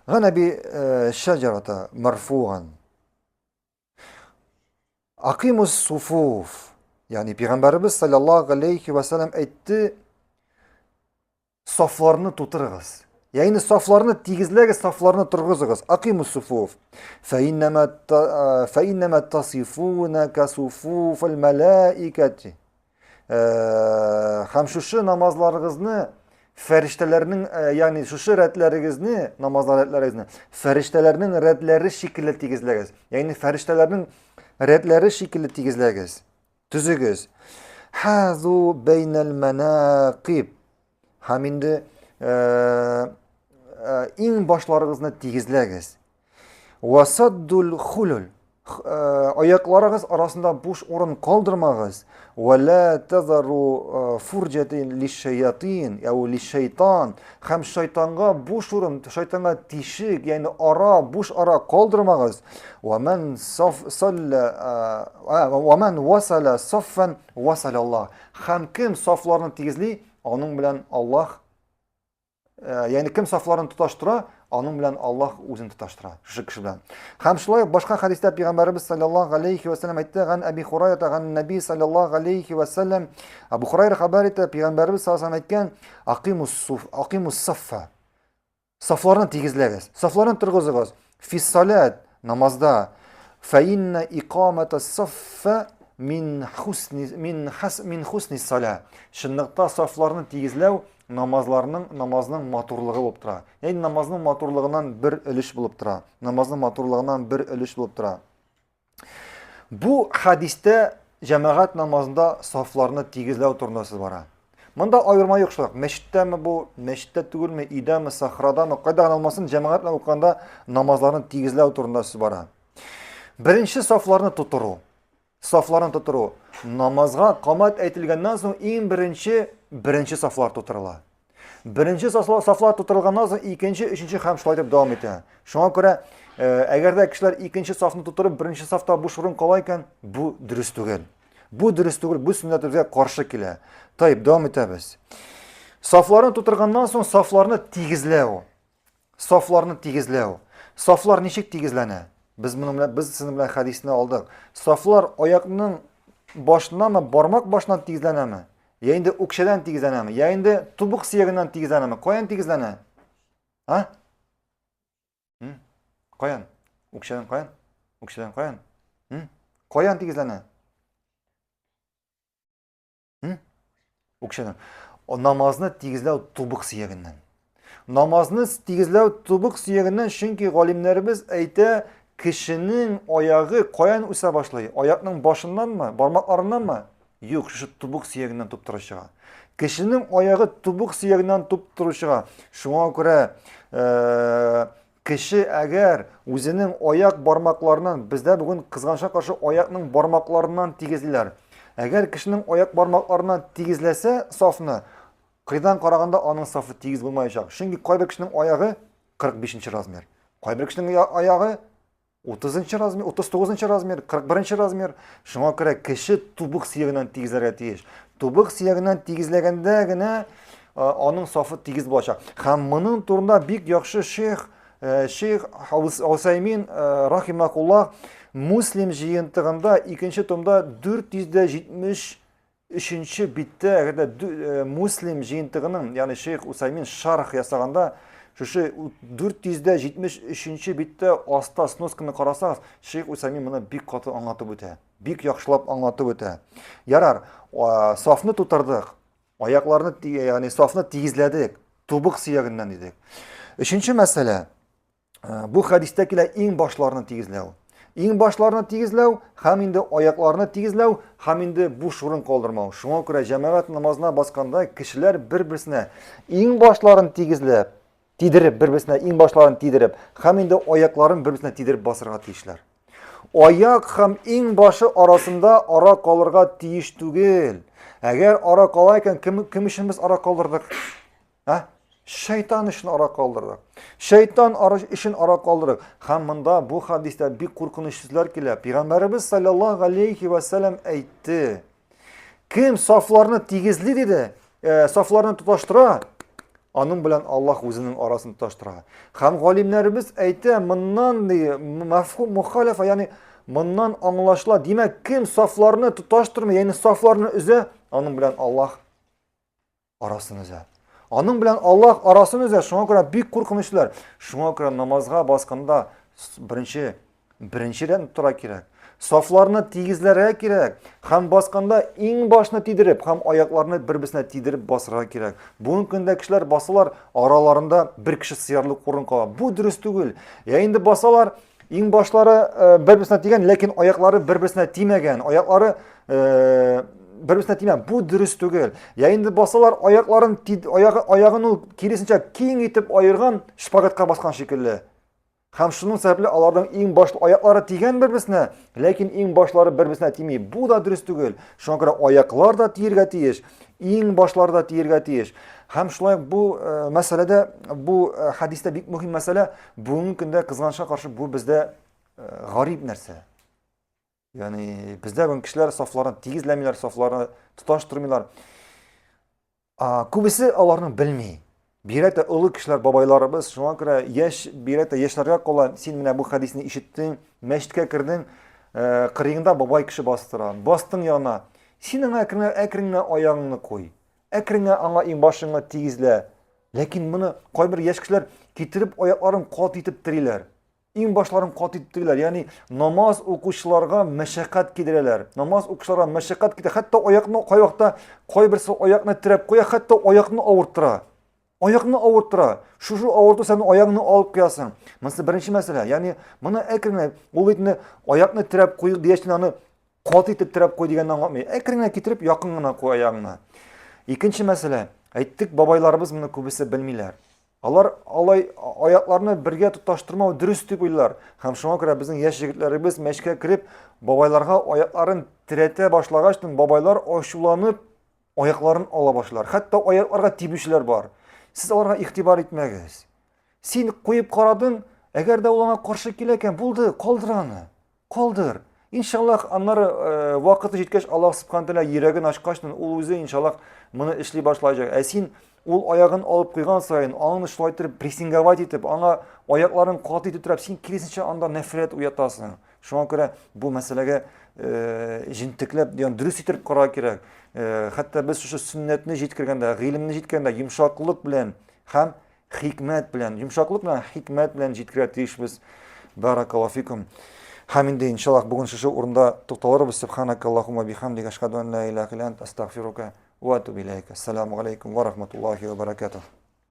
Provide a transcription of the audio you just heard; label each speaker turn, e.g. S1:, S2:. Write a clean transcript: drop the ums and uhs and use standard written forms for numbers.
S1: Gana bir şecerata merfuğan. Akimus sufuf. Yani Peygamberimiz sallallahu aleyhi ve sellem etti, saflarını tuturuz. Yani saflarını tigizleriz, saflarını turguzuz. Akimus sufuf. فَاِنَّمَا تَصِفُونَ كَسُفُوفَ الْمَلَائِكَةِ. Hem şu namazlarınızı feriştelerinin yani şu redlerinizi namazlar redlerinizi feriştelerinin redleri şekilde tigizleriz. Yani feriştelerinin redleri şekilde tigizleriz. Tüzügüz. Hazu beynel menakib. Haminde in başlarınızı tigizleriz. Vasaddul hulul. Ayaklarınız arasında boş orun kaldırmağız. Ve la tezaru furcetin lişşeyatin ya lişşeytan. Hem şeytanga boş orun, şeytanga tişik yani ara, boş ara kaldırmağız. Ve men ve men vasala saffen vasalallah. Hem kim saflarını tizli, onun bilen Allah yani kim saflarını tutaştıra, onun bilen Allah o'zini tutaştıra. Şu kishi bilan. Ham shulay boshqa hadisda Payg'ambarimiz sallallohu alayhi va sallam aytdi, "Gan Abi Hurayra gan Nabiy sallallohu alayhi va sallam." Abu Hurayra xabar etdi, Payg'ambarimiz sallallohu alayhi va sallam aytgan, aqimus saffa." Saflarni tegizlaysiz. Saflarni turg'izasiz. Fi salat, namozda. Fa inna iqamatas saffa min husni salat. Shundoqda saflarni tegizlaw namazning maturligi bo'lib turadi. Ya'ni namozning maturligidan bir ulush bo'lib turadi. Namozning maturligidan bir ulush bo'lib turadi. Bu hadisda jamoat namozida saflarni tegizlaw turnasi bor. Bunda ayırma yok şu. Meşitte mi bu, meşitte tugul mi, ide mi, sahrada mı, qayda olmasın cemaatla okanda namazlarını tigizle oturunda siz bara. Birinci saflarını tuturu. Saflarını tuturu. Namazga qamat etilgenden sonra en birinci saflar tuturlar. Birinci saflar tuturulgandan sonra ikinci, üçüncü hem şulay deb devam ete. Şuna göre eğer de kişiler ikinci safını tuturup birinci safta bu şurun kolayken bu dürüst değil. Bu dürüst değil, bu sünnetimize karşı kile. Tayyip devam etemiz. Saflarını tuturgandan sonra saflarını tigizlev. Saflarını tigizlev. Saflar neçik tigizlene? Biz sizin bilen hadisini aldık. Saflar ayakının başından mı, barmak başından tigizlene mi? Yayında ukşeden tigizlene mi? Yayında tubuk siyerinden tigizlene mi? Koyan tigizlene? Ha? Hı? Koyan. Ukşeden koyan. Ukşeden koyan. Hı? Koyan tigizlene. Hı? Ukşeden. O namazını tigizlev tubuk siyerinden. Namazını tigizlev tubuk siyerinden çünkü galimlerimiz ayta kişinin ayağı koyan usa başlayı. Ayakının başından mı, parmaklarından mı? Yok, şu tubuk siyerinden tutturuşuğa. Kişinin ayağı tubuk siyerinden tutturuşuğa. Şuna göre kişi eğer özünün ayak parmaklarından, bizde bugün kızganç'a karşı ayakının parmaklarından tigizliler. Eğer kişinin ayak parmaklarından tigizlese safını, kıyıdan qaraganda onun safı tigiz bulmayacak. Çünkü kay bir kişinin ayağı 45. razmer. Kay bir kişinin ayağı 30. razmer, 39. razmer, 41. razmer. Şuna göre kişi tubuk siyerinden tigizlerge tiyiş. Tubuk siyerinden tigizlegende gene onun safı tigiz bulacak. Hem bunun turunda bir yakşı Şeyh Hüseyin rahimakullah Muslim jiyintığında ikinci tomda 473. bitte Muslim jiyintığının yani Şeyh Hüseyin şarh yasaganda şu 473. bitte asta snoskını qarasanız Şeyh Hüseyin buna bir katı anlatıp öte. Bir yaxşılap anlatıp öte. Yarar safını tutardık. Ayaklarını yani safını tigizledik. Tubuk siyagından dedik. Üçüncü mesele bu hadistekiler en başlarını tigizlev. En başlarını tigizlev, hem indi ayaklarını tigizlev, hem indi bu şurun kaldırmav. Şuna göre cemaat namazına baskanda kişiler birbirine en başlarını tigizlep, tidirip birbirine en başlarını tidirip, hem indi ayaklarını birbirine tidirip basırga tiyişler. Ayak hem en başı arasında ara kalırga tiyiş tugil. Eğer ara kalayken kim için biz ara kaldırdık? Ha? Şeytan işini ara kaldırdık. Şeytan işini ara kaldırdık. Hamında bu hadiste bir korkunçsuzlar ki Peygamberimiz sallallahu aleyhi ve sellem aytdı. Kim saflarını tigizli dedi, saflarını tutaştıra, аның белән Аллаһ үзенең арасын тоташтыра. Һәм галимнәребез әйтә, моннан мафһум мухалифа, ягъни моннан аңлашыла, димәк, кем сафларны тоташтырмый, ягъни сафларны өзә, аның белән Аллаһ арасын өзә. Аның белән Аллаһ арасын өзә, шуңа күрә бик куркынычлар. Шуңа күрә намазга басканда беренчедән тора кирәк. Сафларны тигезләргә кирәк. Һәм басканда иң башны тидереп, һәм аякларны бер-берсенә тидереп басырга кирәк. Бүгенге көндә кешеләр басалар, араларында бер кеше сыярлык урын кала. Бу дөрес түгел. Я инде басалар, иң башлары бер-берсенә тигән, ләкин аяклары бер-берсенә тимәгән. Аяклары бер-берсенә тимәгән. Бу дөрес түгел. Я инде басалар, аягын ул киресенчә киң итеп аерган, шпагатка баскан шикелле. Һәм шуның сәбәпле аларның иң башлы аяклары тигән бер-берсенә, ләкин иң башлары бер-берсенә тими. Бу да дөрес түгел. Шуңа күрә аяклар да тиергә тиеш, иң башлары да тиергә тиеш. Һәм шулай бу мәсьәләдә, бу хадистә бик мөһим мәсьәлә, бүгенге көндә кызганычка каршы бу бездә гарип нәрсә. Ягъни бездә бүген кешеләр сафларын тигезләмиләр, сафларны тоташтырмыйлар. Күбесе аларны белми. Бирәтә олы кешеләр, бабайларыбыз, шуңа күрә бирәтә яшьләргә кала, син менә бу хадисне ишеттең, мәчеткә кирдең, кырыгында бабай кеше бастыра. Бастың янына, син әкрен аягыңны куй. Әкрен аңа иң башыңны тигезлә. Ләкин моны кайбер яшь кешеләр китереп аякларын кат итеп териләр. Иң башларын кат итеп териләр. Ягъни намаз укучыларга мәшәкать кидерәләр. Намаз укучыларга мәшәкать кидерә. Хәтта аякны кайвакта кайберсе аякны терәп куя, хәтта аякны авырттыра. Аякны авырттыра. Шушы авырту сәне аягны алып куясың. Монысы беренче мәсьәлә. Ягъни моны әкрен ул битне аякны терәп куй дигәч, аны кат итеп терәп куй дигәнне аңламый. Әкрен китереп якын гына куй аягына. Икенче мәсьәлә. Әйттек, бабайларыбыз моны күбесе белмиләр. Алар алай аякларны бергә тоташтырмау дөрес дип уйлар. Һәм шуңа күрә безнең яшь егетләребез мәчкә кирип, бабайларга аякларын терәтә башлагачтын, бабайлар ачуланып аякларын ала башлар. Хәтта аякларга тибүчеләр бар. Сез аларга игътибар итмәгез. Син куеп карадың, әгәр дә ул аңа каршы килә икән, булды, калдыр аны. Калдыр. Иншаллах, аннары вакыты җиткәч, Аллаһ Субхану тәала йөрәген ачкачтын, ул үзе иншаллах моны эшли башлаячак. Ә син ул аягын алып куйган саен, аңны шулай итеп прессинговать итеп, аңа аякларын кат итеп турып, син киресенчә анда нәфрәт уятасың. Шуңа күрә бу мәсьәләгә җентекләп, дөрес итеп карарга кирәк. Хәтта без шушы сөннәтне җиткергәндә, гыйлемне җиткергәндә йомшаклык белән һәм хикмәт белән, йомшаклык белән хикмәт белән җиткерә тиешбез. Баракаллаһу фикум. Һәм инде иншаллах бүген шушы урында тукталырбыз. Субханакаллаһумма бихамдика, ашһаду ан ла илаха илля анта, астагфирука ва атубу илейк. Ассаламу алейкум ва рахматуллахи ва баракатуһ.